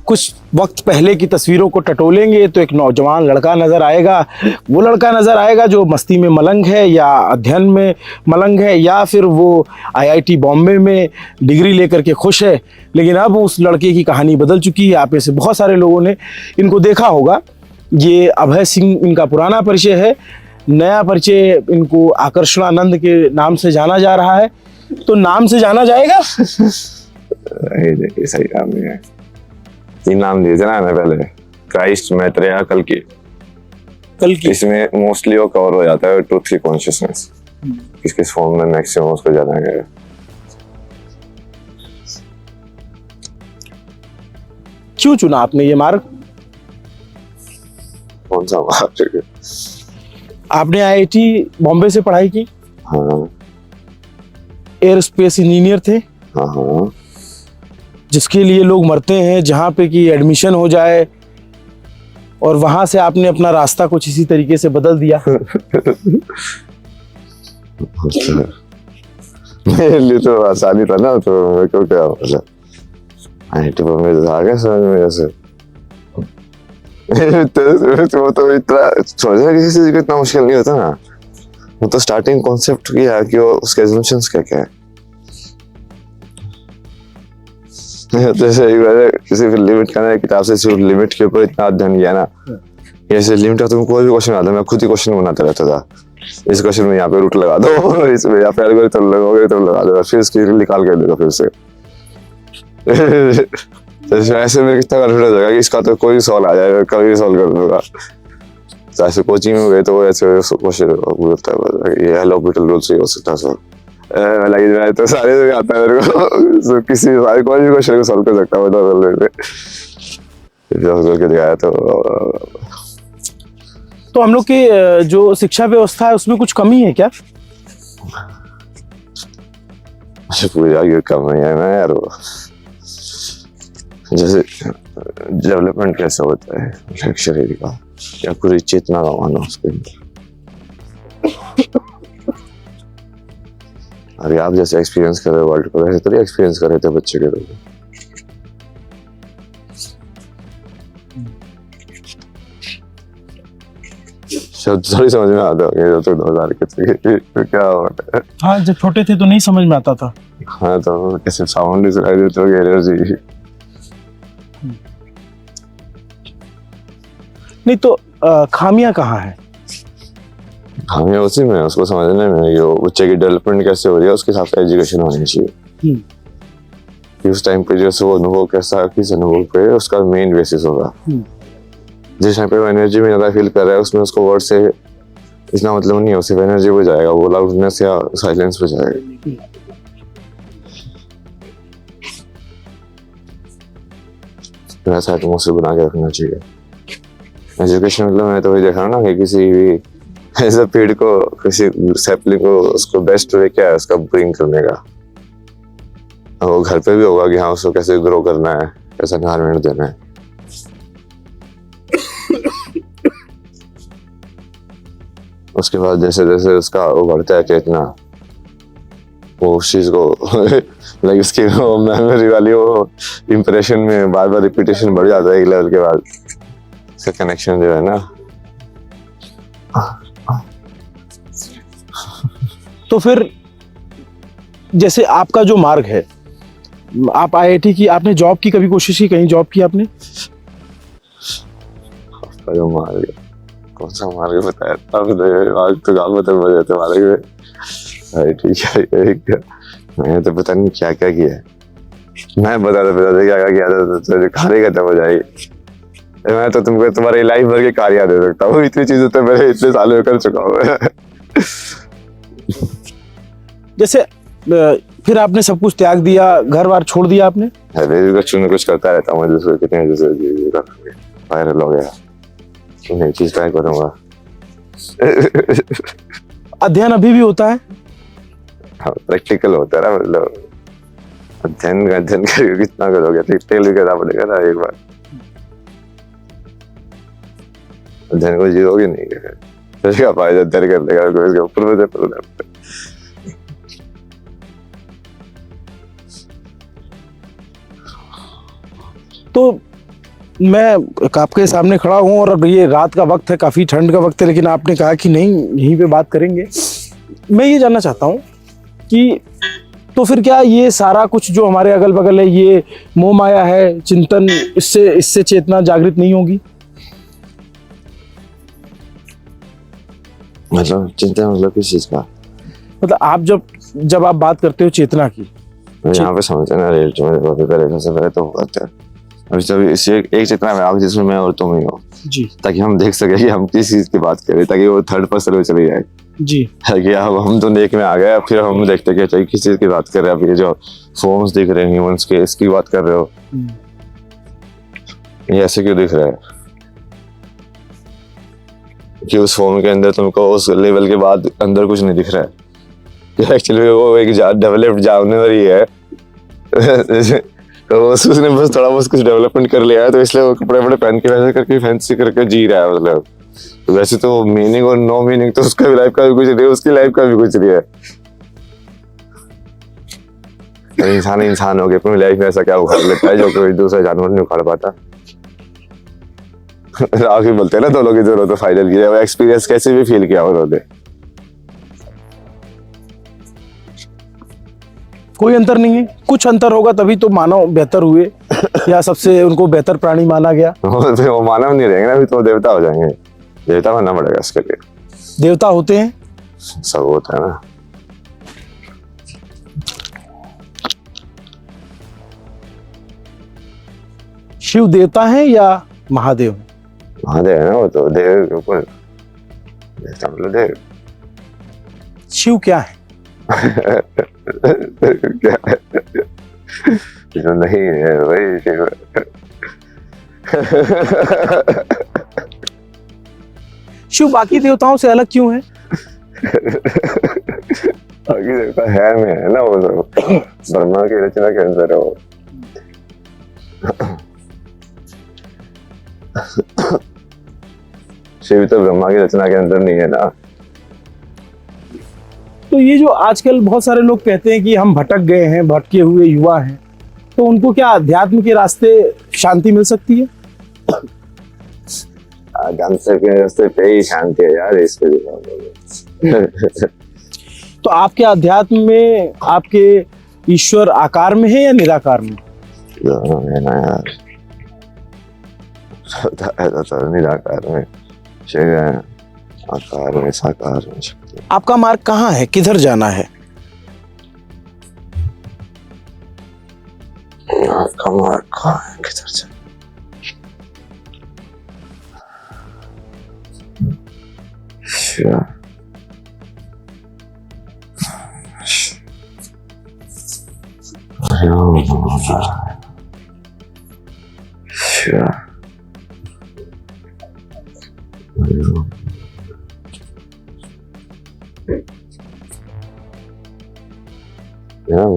कुछ वक्त पहले की तस्वीरों को टटोलेंगे तो एक नौजवान लड़का नजर आएगा। वो लड़का नजर आएगा जो मस्ती में मलंग है या अध्ययन में मलंग है, या फिर वो आईआईटी बॉम्बे में डिग्री लेकर के खुश है। लेकिन अब उस लड़के की कहानी बदल चुकी है। आप में से बहुत सारे लोगों ने इनको देखा होगा। ये अभय सिंह इनका पुराना परिचय है। नया परिचय इनको आकर्षणानंद के नाम से जाना जा रहा है। तो नाम से जाना जाएगा? सही नाम नहीं है। 3 नाम दिए थे ना मैंने पहले, क्राइस्ट, मैत्रेय, कल्कि। इसमें मोस्टली वो कवर हो जाता है ट्रूथ की कॉन्शियसनेस, किस किस फॉर्म में मैक्सिमम उसको जाना है। क्यों चुना आपने ये मार्ग? कौन सा मार्ग? आपने आईआईटी बॉम्बे से पढ़ाई की। हाँ एयर स्पेस इंजीनियर थे। हाँ। जिसके लिए लोग मरते हैं, जहाँ पे कि एडमिशन हो जाए, और वहां से आपने अपना रास्ता कुछ इसी तरीके से बदल दिया। मेरे लिए तो आसानी था ना, तो मेरे को क्या मतलब आईआईटी बॉम्बे में आ गया समझ में ऐसे। वो तो इतना सोचना किसी चीज को इतना मुश्किल नहीं होता ना। वो तो स्टार्टिंग कॉन्सेप्ट किया है कि वो उसके assumptions क्या क्या है। जैसे किसी भी लिमिट का ना किताब से सिर्फ लिमिट के ऊपर इतना अध्ययन किया ना, जैसे लिमिट का तुम कोई भी क्वेश्चन आता, मैं खुद ही क्वेश्चन बनाता रहता था। इस क्वेश्चन में यहाँ पे रूट लगा दो, इसमें यहाँ पे एल्गोरिथम लगा दो, फिर इसकी निकाल के देगा फिर से। ऐसे में कितना कॉन्फिडेंस होगा कि इसका तो कोई सॉल्व आ जाएगा, कभी सॉल्व कर दूंगा। तो ऐसे कोचिंग में गए तो वो ऐसे क्वेश्चन बोलता है ये एल-ऑर्बिटल रूल से हो सकता है सॉल्व। मैं तो सारे से आता है मेरे को, so, किसी सारे कोई भी क्वेश्चन को सॉल्व कर सकता हूँ करके दिखाया। तो हम लोग की जो शिक्षा व्यवस्था है उसमें कुछ कमी है क्या? पूरी आगे कम है ना यार। वो जैसे डेवलपमेंट कैसे होता है शरीर का, या पूरी चेतना का मानो उसके। अभी आप जैसे एक्सपीरियंस कर रहे हो वर्ल्ड को, वैसे तो एक्सपीरियंस कर रहे थे बच्चे के रूप में। शब्द थोड़ी समझ में आता होगा जब तक 2000 के थे क्या होता है। हाँ, जब छोटे थे तो नहीं समझ में आता था। हाँ, तो कैसे साउंड ही सुनाई देते होंगे, एनर्जी। नहीं तो खामियां कहाँ है? खामियां उसी में, उसको समझने में कि वो बच्चे की डेवलपमेंट कैसे हो रही है, उसके हिसाब से एजुकेशन होनी चाहिए। कि उस टाइम पे जो वो अनुभव कैसा, किस अनुभव पे उसका मेन बेसिस होगा। जिस टाइम पे वो एनर्जी में ज्यादा फील कर रहा है, उसमें उसको वर्ड से इतना मतलब नहीं है, सिर्फ एनर्जी पे जाएगा, वो लाउडनेस या साइलेंस पे जाएगा। वैसा एटमॉस्फेयर बना के रखना चाहिए। एजुकेशन मतलब मैं तो वही देख रहा हूँ ना कि किसी भी ऐसे पेड़ को, किसी सैपलिंग को, उसको बेस्ट वे क्या है उसका ब्रिंग करने का। वो घर पे भी होगा कि हाँ उसको कैसे ग्रो करना है, कैसा एनवायरनमेंट देना है। उसके बाद जैसे जैसे उसका वो बढ़ता है चेतना, वो उस चीज को लाइक उसकी मेमोरी वाली वो इम्प्रेशन में बार बार रिपीटेशन बढ़ जाता है एक लेवल के बाद। इसका कनेक्शन जो है ना। तो फिर जैसे आपका जो मार्ग है, आप आईआईटी की, आपने जॉब की कभी कोशिश की? कहीं जॉब की आपने? आपका जो मार्ग, कौन सा मार्ग बताया? मार्ग तो काम बता बजे थे मार्ग में। ठीक है, मैंने तो पता नहीं क्या क्या किया है। मैं बताते क्या क्या किया था तो खाने खत्म हो जाएगी। मैं तो तुमको तुम्हारी लाइफ भर के कार्य दे सकता हूँ, इतनी चीजें तो मैंने इतने सालों में कर चुका हूँ। जैसे फिर आपने सब कुछ त्याग दिया, घर बार छोड़ दिया आपने? कुछ न कुछ करता रहता हूँ, जैसे कितने जैसे वायरल हो गया, नई चीज ट्राई करूंगा। अध्ययन अभी भी होता है? हाँ, प्रैक्टिकल होता है ना, मतलब अध्ययन करके कितना करोगे, प्रैक्टिकल भी करना पड़ेगा ना एक बार। अध्ययन को जीरोगे नहीं फिर क्या फायदा अध्ययन करने का, कोई इसके ऊपर में तो मैं आपके सामने खड़ा हूँ और अब ये रात का वक्त है, काफ़ी ठंड का वक्त है, लेकिन आपने कहा कि नहीं यहीं पे बात करेंगे। मैं ये जानना चाहता हूँ कि तो फिर क्या ये सारा कुछ जो हमारे अगल बगल है ये मोह माया है, चिंतन, इससे चेतना जागृत नहीं होगी? मतलब चिंता मतलब किस चीज का? मतलब आप जब आप बात करते हो चेतना की, यहाँ पे समझते हैं ना, रियलिटी में देखो, अभी पहले सबसे पहले तो होता है अभी जब इसे एक चेतना में आप जिसमें मैं और तुम ही हो, जी ताकि हम देख सके कि हम किस चीज की बात करें, ताकि वो थर्ड पर्सन में चली जाए जी है कि अब हम तो नेक में आ गए, अब फिर हम देखते कि चाहिए किस चीज की बात कर रहे हैं। अब ये जो फॉर्म्स दिख रहे हैं ह्यूमंस के, इसकी बात कर रहे हो, ये ऐसे क्यों दिख रहा है कि उस फॉर्म के अंदर तुमको उस लेवल के बाद अंदर कुछ नहीं दिख रहा है? एक्चुअली वो एक डेवलप्ड जानवर ही है तो उसने बस थोड़ा बहुत कुछ डेवलपमेंट कर लिया है, तो इसलिए वो कपड़े वपड़े पहन के वैसे करके फैंसी करके जी रहा है। मतलब तो वैसे तो मीनिंग और नो मीनिंग तो उसका भी लाइफ का भी कुछ नहीं है, उसकी लाइफ का भी कुछ नहीं है। इंसान इंसान हो गया, अपनी लाइफ में ऐसा क्या उखाड़ लेता है जो कोई दूसरा जानवर नहीं उखाड़ पाता। आगे बोलते हैं ना, दोनों की जरूरत तो फाइनल किया, वो एक्सपीरियंस कैसे भी फील किया उन्होंने। कोई अंतर नहीं है? कुछ अंतर होगा तभी तो मानव बेहतर हुए या सबसे उनको बेहतर प्राणी माना गया। वो मानव नहीं रहेंगे ना, अभी तो देवता हो जाएंगे। देवता बनना पड़ेगा इसके लिए। देवता होते हैं? सब होता है ना। शिव देवता है या महादेव? महादेव है ना, वो तो देव के ऊपर देवता मतलब देव। शिव क्या है? क्या है? जो नहीं है वही शिव। शिव बाकी देवताओं से अलग क्यों है? बाकी देवता है में है ना, वो सब ब्रह्मा की रचना के अंदर है वो। शिव तो ब्रह्मा की रचना के अंदर नहीं है ना। तो ये जो आजकल बहुत सारे लोग कहते हैं कि हम भटक गए हैं, भटके हुए युवा हैं, तो उनको क्या अध्यात्म के रास्ते शांति मिल सकती है? आध्यात्म के रास्ते पे ही शांति है यार, इस पे। तो आपके अध्यात्म में आपके ईश्वर आकार में है या निराकार में? है ना यार, तो निराकार में, शिव है, आकार में, साकार में, शक्ति। आपका मार्ग कहाँ है? किधर जाना है? आपका मार्ग कहाँ है, किधर जाना? शिव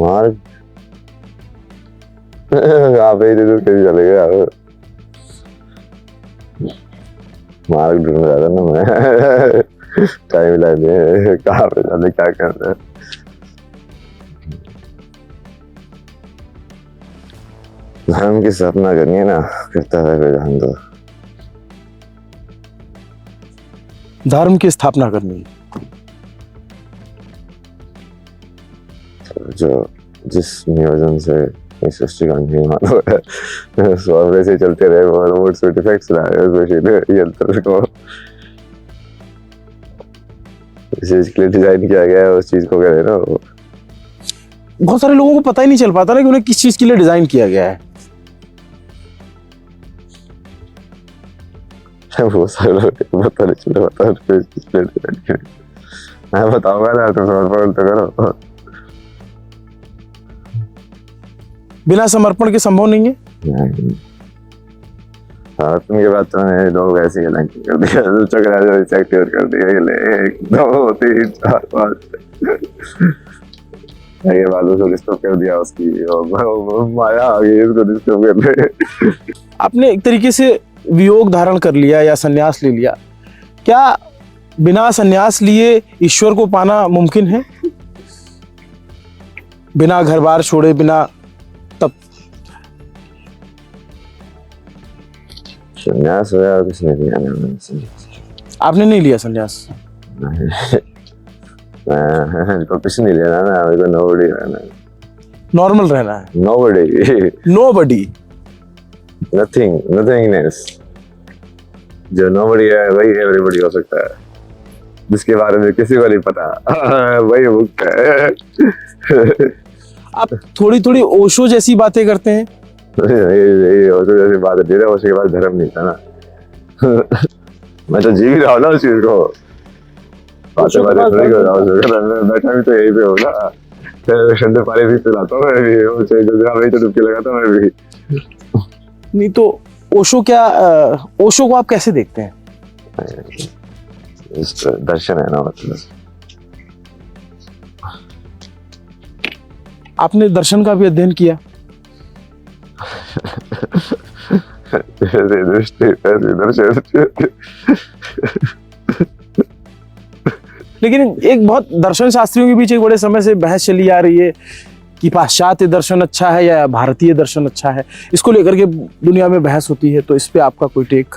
मार्ग आप ही दूर कभी चले गए यार। मार्ग ढूंढ रहा था ना मैं। टाइम लाइन कहाँ पे जाने, क्या करना है। धर्म की स्थापना करनी है ना, करता है कोई ध्यान दो। धर्म की स्थापना करनी है? जो जिस नियोजन से इस सृष्टि का निर्माण हो रहा है, स्वाभाविक वैसे चलते रहे और वो स्वीट इफेक्ट्स लाए उस मशीन यंत्र को, इस चीज के लिए डिजाइन किया गया है, उस चीज को कह रहे ना। बहुत सारे लोगों को पता ही नहीं चल पाता ना कि उन्हें किस चीज के लिए डिजाइन किया गया है। बहुत सारे लोग पता नहीं चल पाता, मैं बताऊंगा ना, तुम समर्पण तो करो। बिना समर्पण के संभव नहीं है। तुम ये बात तो लोग ऐसे ही लाइन कर दिया, चक्कर एक्टिवेट कर दिया, ले 1 2 3 4 5 ये बात को डिस्टर्ब कर दिया, उसकी माया आ गई, इसको डिस्टर्ब कर रहे। आपने एक तरीके से वियोग धारण कर लिया या संन्यास ले लिया, क्या बिना संन्यास लिए ईश्वर को पाना मुमकिन है? बिना घर बार छोड़े, बिना तब? संन्यास हो यार, किसने लिया ना मैंने संन्यास? आपने नहीं लिया संन्यास? कुछ नहीं लेना ना, मेरे को नोबडी रहना है। नॉर्मल रहना है? Nobody, nobody, nothingness. जो नोबडी है वही एवरीबडी हो सकता है, जिसके बारे में किसी को नहीं पता वही मुक्त है। आप थोड़ी थोड़ी ओशो जैसी बातें करते हैं। ये ओशो जैसी बात है, तेरा ओशो के बाद धर्म नहीं था ना। मैं तो जी भी रहा हूँ ना उस चीज को, बातें थोड़ी कर रहा हूँ, मैं बैठा भी तो यही पे हूँ ना, ठंडे पानी भी पिलाता हूँ मैं भी, वही तो डुबकी लगाता हूँ मैं भी। नहीं तो ओशो क्या, ओशो को आप कैसे देखते हैं? दर्शन है ना, मतलब आपने दर्शन का भी अध्ययन किया? लेकिन एक बहुत दर्शन शास्त्रियों के बीच एक बड़े समय से बहस चली आ रही है कि पाश्चात्य दर्शन अच्छा है या भारतीय दर्शन अच्छा है। इसको लेकर के दुनिया में बहस होती है, तो इस पे आपका कोई टेक?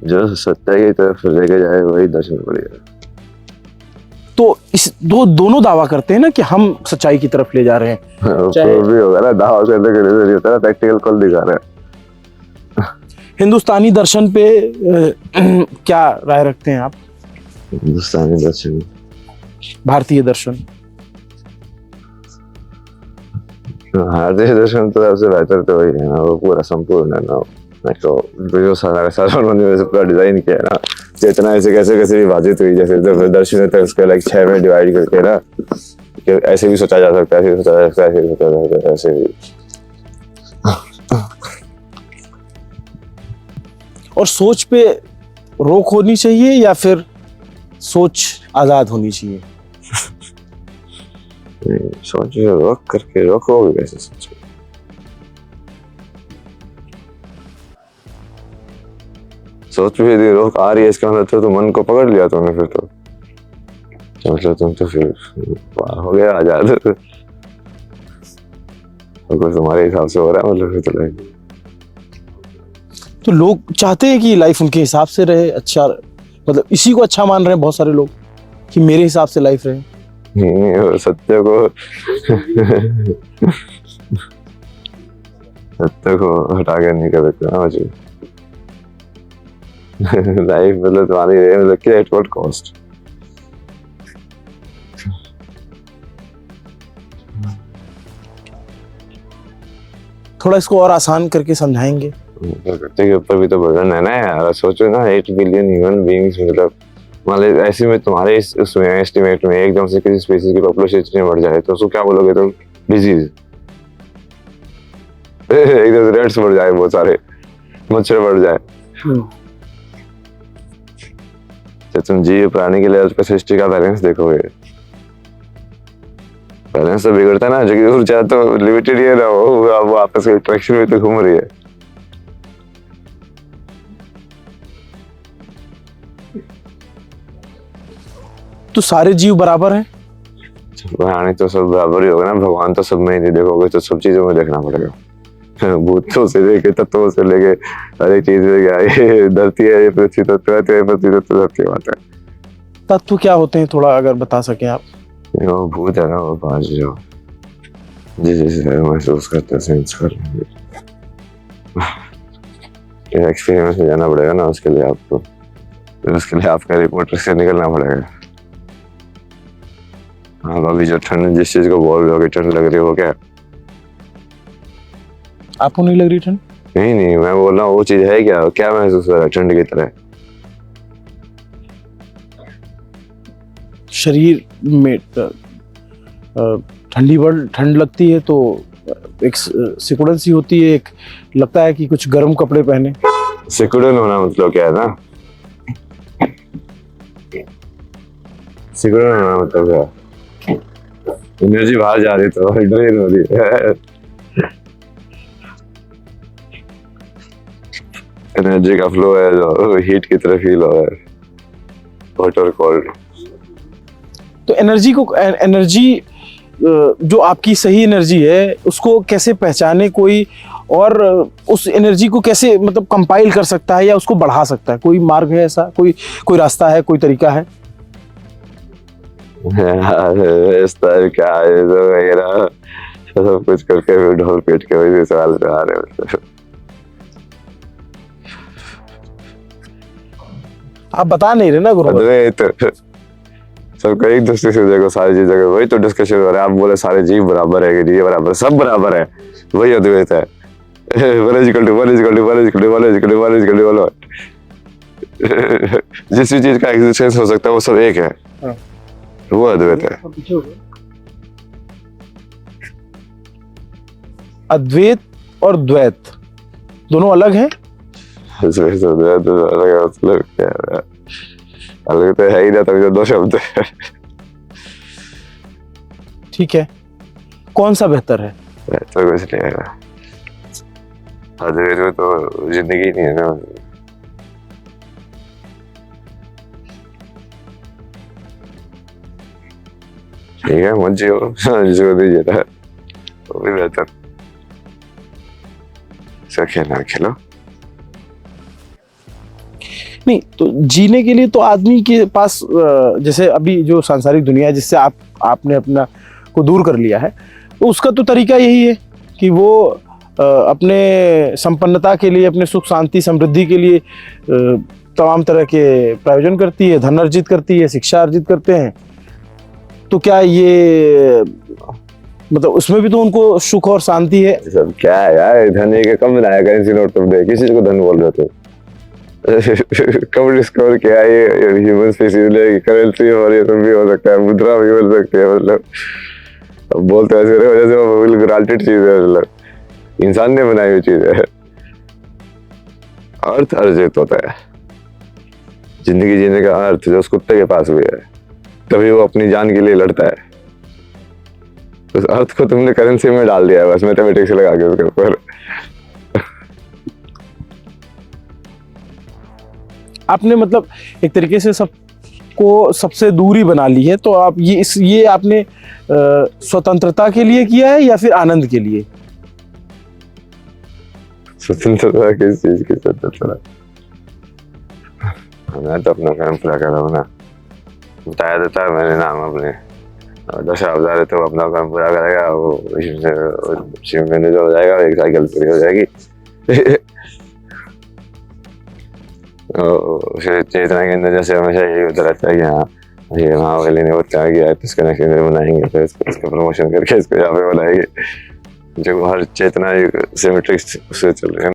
जो सत्य की तरफ लेके जाए वही दर्शन बढ़िया। तो इस दोनों दावा करते हैं ना कि हम सच्चाई की तरफ ले जा रहे हैं। चाहे भी होगा ना, दावा करने के लिए होता है, प्रैक्टिकल कल दिखा रहा है। हिंदुस्तानी दर्शन पे क्या राय रखते हैं आप? हिंदुस्तानी दर्शन, भारतीय दर्शन? भारतीय दर्शन तो सबसे बेहतर तो वही है ना, वो पूरा संपूर्ण है ना। मैं तो जो सारा उन्होंने वैसे पूरा डिजाइन किया है ना, तो इतना ऐसे कैसे कैसे भी बाधित हुई, जैसे दर्शन है तो उसको लाइक 6 में डिवाइड करके ना, कि ऐसे भी सोचा जा सकता है, ऐसे भी सोचा जा सकता है, ऐसे भी सोचा जा सकता है, ऐसे भी। और सोच पे रोक होनी चाहिए या फिर सोच आजाद होनी चाहिए? सोच रोक करके रोकोगे कैसे सोच? सोच भी यदि रोक आ रही है, इसका मतलब तो मन को पकड़ लिया तुमने, फिर तो मतलब तुम तो फिर हो गया आजाद। और कुछ तुम्हारे हिसाब से हो रहा है, मतलब फिर तो तो लोग चाहते हैं कि लाइफ उनके हिसाब से रहे, अच्छा, मतलब इसी को अच्छा मान रहे हैं बहुत सारे लोग कि मेरे हिसाब से लाइफ रहे। सत्य को सत्य को हटा के नहीं कर सकते ना मुझे। लाइफ मतलब तुम्हारी रहे, मतलब क्या, एट व्हाट कॉस्ट? थोड़ा इसको और आसान करके समझाएंगे? प्रकृति के ऊपर भी तो बर्डन है ना यार। सोचो ना, 8 बिलियन ह्यूमन बीइंग्स, मतलब मतलब ऐसे में तुम्हारे उसमें एस्टिमेट में एकदम से किसी स्पीसीज की पॉपुलेशन इतनी बढ़ जाए तो उसको क्या बोलोगे तुम? डिजीज। एकदम से रेड्स बढ़ जाए, बहुत सारे मच्छर बढ़ जाए। जब तुम जीव प्राणी के लेवल पे सृष्टि का बैलेंस देखोगे, बैलेंस तो बिगड़ता है ना, जो कि ऊर्जा तो लिमिटेड ही है ना, वो आपस में इंटरेक्शन में तो घूम रही है। तो सारे जीव बराबर हैं? प्राणी तो सब बराबर ही होगा ना, भगवान तो सब में ही नहीं देखोगे तो सब चीजों में देखना पड़ेगा। भूतों से लेके तत्वों से लेके हर एक चीज में, क्या ये धरती है, ये पृथ्वी तत्व है, तो ये पृथ्वी तत्व धरती बात है। तत्व क्या होते हैं, थोड़ा अगर बता सकें आप? वो भूत है ना, वो पांच जो जिसे महसूस करते हैं, सेंस कर लेंगे। एक्सपीरियंस में जाना पड़ेगा ना उसके लिए आपको, फिर उसके लिए आपका रिपोर्टर से निकलना पड़ेगा। हाँ, अभी जो ठंड जिस चीज को बोल रहे हो कि ठंड लग रही है, वो क्या है? आपको नहीं लग रही ठंड? नहीं नहीं, मैं बोल रहा हूँ वो चीज है क्या, क्या महसूस हो रहा है ठंड की तरह? शरीर में ठंड लगती है तो एक सिकुड़न सी होती है, एक लगता है कि कुछ गर्म कपड़े पहने। सिकुड़न होना मतलब क्या है ना? सिकुड़न होना मतलब क्या? एनर्जी बाहर जा रही तो ड्रेन हो रही है। एनर्जी का फ्लो है जो हीट की तरह फील हो रहा है, हॉट और कोल्ड। तो एनर्जी जो आपकी सही एनर्जी है उसको कैसे पहचाने कोई, और उस एनर्जी को कैसे मतलब कंपाइल कर सकता है या उसको बढ़ा सकता है? कोई मार्ग है ऐसा, कोई रास्ता है, कोई तरीका है? यार इस तरह क्या है जो वगैरह सब कुछ करके फिर ढोल पीट के वही सवाल पे आ रहे हो। आप बता नहीं रहे ना गुरु। अद्वैत सबका एक दूसरे से देखो, सारी चीजों का वही तो डिस्कशन हो रहा है। आप बोले सारे जीव बराबर है कि ये बराबर, सब बराबर है, वही अद्वैत है। जिस भी चीज का एग्जिस्टेंस हो सकता है वो सब एक है, वो अद्वैत है। अद्वैत और द्वैत दोनों अलग हैं? अलग तो है ही ना, तभी तो दो शब्द है। ठीक है, कौन सा बेहतर है? तो कुछ नहीं है, अद्वैत में तो जिंदगी नहीं है ना। ठीक है, मत जियो, जिसको दीजिए था वो भी बेहतर। इसका खेलना खेलो। नहीं तो जीने के लिए तो आदमी के पास जैसे अभी जो सांसारिक दुनिया है जिससे आपने अपना को दूर कर लिया है, तो उसका तो तरीका यही है कि वो अपने संपन्नता के लिए, अपने सुख शांति समृद्धि के लिए तमाम तरह के प्रायोजन करती है, धन अर्जित करती है, शिक्षा अर्जित करते हैं। तो क्या ये मतलब उसमें भी तो उनको सुख और शांति है? सब क्या है यार, धन एक कम बनाया करेंसी नोट तुम दे, किसी को धन बोल रहे थे। कब डिस्कवर किया ये ह्यूमन स्पीसीज ने करेंसी, और ये सब भी हो सकता है, मुद्रा भी बन सकती है। मतलब अब बोलते ऐसे रहे वजह से वो बिल्कुल ग्रांटेड चीज है, मतलब इंसान ने बनाई हुई चीज है। अर्थ अर्जित होता है, जिंदगी जीने का अर्थ जो उस कुत्ते के पास भी है, तभी वो अपनी जान के लिए लड़ता है। उस अर्थ को तुमने करेंसी में डाल दिया है, बस मैथमेटिक्स लगा के उसके ऊपर। आपने मतलब एक तरीके से सबको सबसे दूरी बना ली है। तो आप ये आपने स्वतंत्रता के लिए किया है या फिर आनंद के लिए? स्वतंत्रता किस चीज की स्वतंत्रता? मैं तो अपना काम पूरा कर रहा हूँ ना, बताया देता है मैंने नाम अपने दशावतार है, तो अपना काम पूरा करेगा वो शिव में जो हो जाएगा, एक साइकिल पूरी हो जाएगी। चेतना के अंदर जैसे हमेशा यही होता रहता है कि हाँ ये वहाँ वाले ने वो क्या किया है, तो इसका नेक्स्ट इधर बनाएंगे, तो इसका प्रमोशन करके इसको यहाँ पे बनाएंगे। जो हर चेतना सिमेट्रिक से चल रही है।